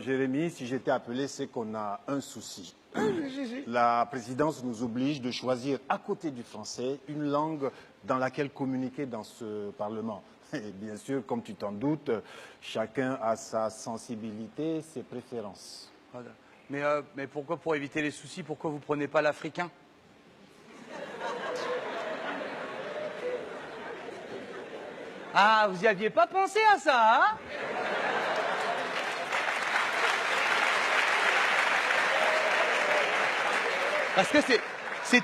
Jérémy, si j'étais appelé, c'est qu'on a un souci. La présidence nous oblige de choisir à côté du français une langue dans laquelle communiquer dans ce Parlement. Et bien sûr, comme tu t'en doutes, chacun a sa sensibilité, ses préférences. Mais pourquoi, pour éviter les soucis, pourquoi vous prenez pas l'africain? Ah, vous y aviez pas pensé à ça, hein? Parce que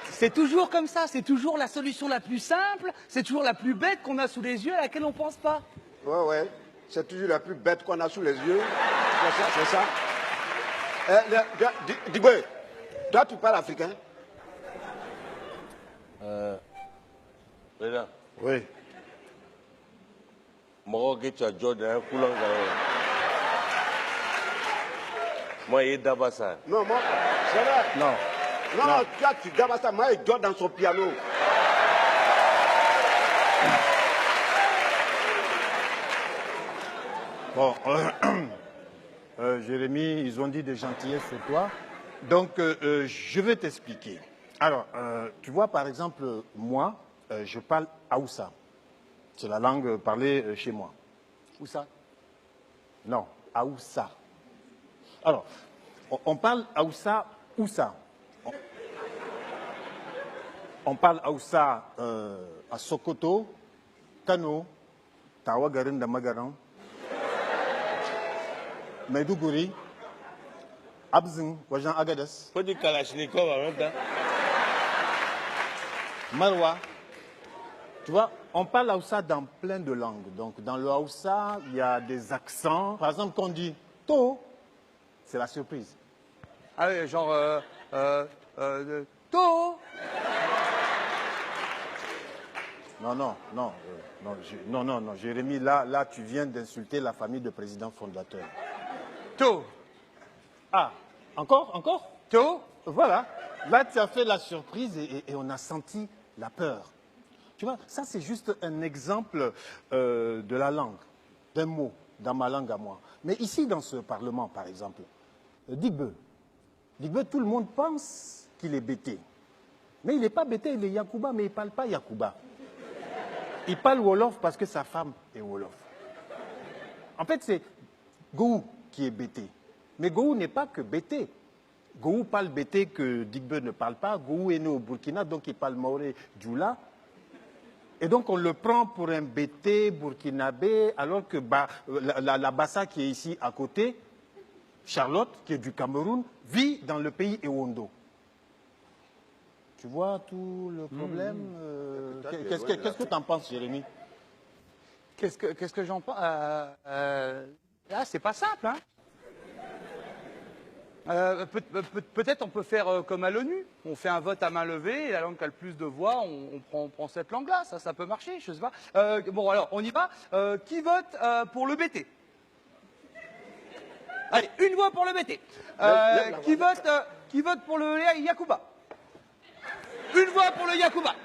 c'est toujours comme ça, c'est toujours la solution la plus simple, c'est toujours la plus bête qu'on a sous les yeux, à laquelle on pense pas. Ouais, c'est toujours la plus bête qu'on a sous les yeux. C'est ça. Digbe, toi tu parles africain? Président, Oui. moi, je suis Jordan, moi, je suis Dabassa. Non, moi, c'est vrai. Non. Non, toi tu dabas ça, moi il dort dans son piano. Bon, Jérémy, ils ont dit des gentillesses sur toi. Donc, je vais t'expliquer. Alors, tu vois, par exemple, moi, je parle Haoussa. C'est la langue parlée chez moi. Où ça? Non, Haoussa. Alors, on parle Haoussa, où ça? On parle Haoussa à Sokoto, Kano, Tawagarin Damagaran, Maiduguri, Abzin, Wajan Agadas, Faut dire Kalachnikov en même temps. Marwa. Tu vois, on parle Haoussa dans plein de langues. Donc, dans le Haoussa, il y a des accents. Par exemple, quand on dit To, c'est la surprise. Ah oui, genre, To. Non, Jérémy, là, tu viens d'insulter la famille de président fondateur. To. Ah, encore To. Voilà. Là, tu as fait la surprise et on a senti la peur. Tu vois, ça, c'est juste un exemple de la langue, d'un mot, dans ma langue à moi. Mais ici, dans ce Parlement, par exemple, Digbe, tout le monde pense qu'il est bêté. Mais il n'est pas bêté, il est Yakuba, mais il ne parle pas Yakuba. Il parle Wolof parce que sa femme est Wolof. En fait, c'est Gou qui est bêté. Mais Gou n'est pas que bêté. Gou parle bêté que Digbe ne parle pas. Gou est né au Burkina, donc il parle Maoré Djoula. Et donc on le prend pour un bêté burkinabé, alors que la Bassa qui est ici à côté, Charlotte, qui est du Cameroun, vit dans le pays Ewondo. Tu vois tout le problème Qu'est-ce que tu en penses, Jérémy? Qu'est-ce que j'en pense? Là, c'est pas simple, hein. Peut-être on peut faire comme à l'ONU. On fait un vote à main levée et la langue qui a le plus de voix, on prend cette langue-là. Ça peut marcher, je sais pas. Bon, alors, on y va. Qui vote pour le BT? Allez, une voix pour le BT. Qui vote pour le Yakuba? Une voix pour le Yakuba.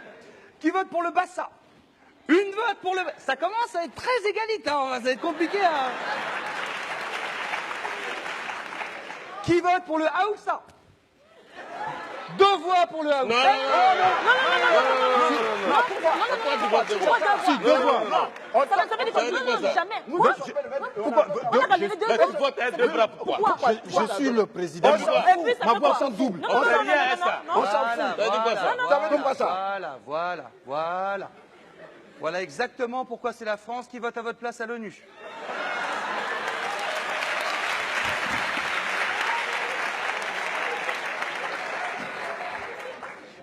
Qui vote pour le Bassa? Une vote pour le... Ça commence à être très égalitaire, ça va être compliqué à... Qui vote pour le Haoussa? Deux voix pour le Haoussa. Si, deux voix. Jamais. Moi, Tu votes à deux bras, pourquoi? Je suis le président. Ma voix s'en double. On sait rien à ça. On s'en fout. Ça dit quoi ça? Ça veut dire quoi ça? Voilà. Voilà exactement pourquoi c'est la France qui vote à votre place à l'ONU.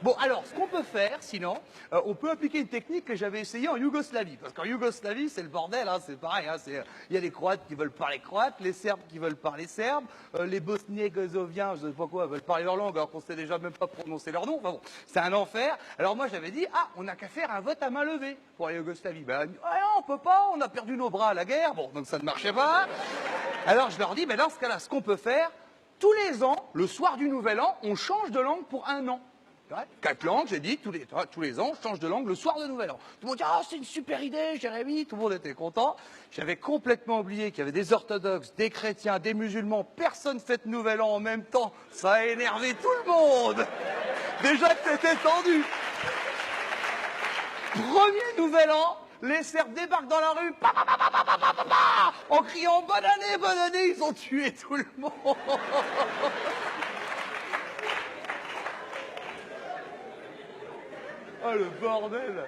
Bon, alors, ce qu'on peut faire, sinon, on peut appliquer une technique que j'avais essayée en Yougoslavie. Parce qu'en Yougoslavie, c'est le bordel, hein, c'est pareil. Hein, il y a les Croates qui veulent parler croate, les Serbes qui veulent parler serbe, les Bosniens, je ne sais pas quoi, veulent parler leur langue, alors qu'on ne sait déjà même pas prononcer leur nom. Enfin bon, c'est un enfer. Alors moi, j'avais dit, on n'a qu'à faire un vote à main levée pour la Yougoslavie. Ben, non, on peut pas, on a perdu nos bras à la guerre. Bon, donc ça ne marchait pas. Alors je leur dis, dans ce cas-là, ce qu'on peut faire, tous les ans, le soir du Nouvel An, on change de langue pour un an. Ouais, 4 langues, j'ai dit, tous les ans, je change de langue le soir de Nouvel An. Tout le monde dit, ah, c'est une super idée, Jérémy, tout le monde était content. J'avais complètement oublié qu'il y avait des orthodoxes, des chrétiens, des musulmans, personne fête Nouvel An en même temps. Ça a énervé tout le monde. Déjà que c'était tendu. Premier Nouvel An, les Serbes débarquent dans la rue, en criant bonne année, ils ont tué tout le monde. Oh le bordel!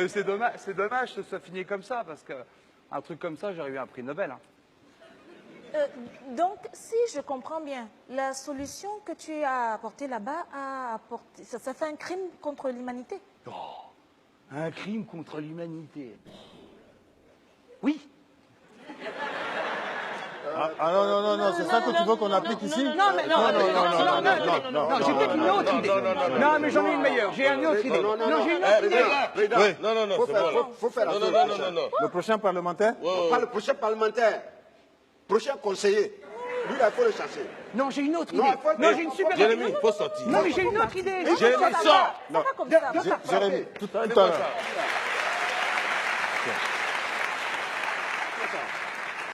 C'est dommage que ça finisse comme ça, parce qu'un truc comme ça, j'aurais eu un prix Nobel. Hein. Donc, si je comprends bien, la solution que tu as apportée là-bas ça fait un crime contre l'humanité. Oh, un crime contre l'humanité. Oui. Non, c'est ça que tu veux qu'on applique ici? Non, j'ai peut-être une autre idée. Non, mais j'en ai une meilleure. J'ai une autre idée. Non, j'ai une autre idée. Non, c'est bon. Faut faire la Non. Le prochain parlementaire? Pas le prochain parlementaire. Prochain conseiller. Lui, là, il faut le chasser. Non, j'ai une autre idée. Non, il faut- Non, j'ai une super idée. Jérémy, il faut sortir. Non, mais j'ai une autre idée. Jérémy, sors. Ça va comme ça. Jérémy, tout à C'est quoi l'heure. ça?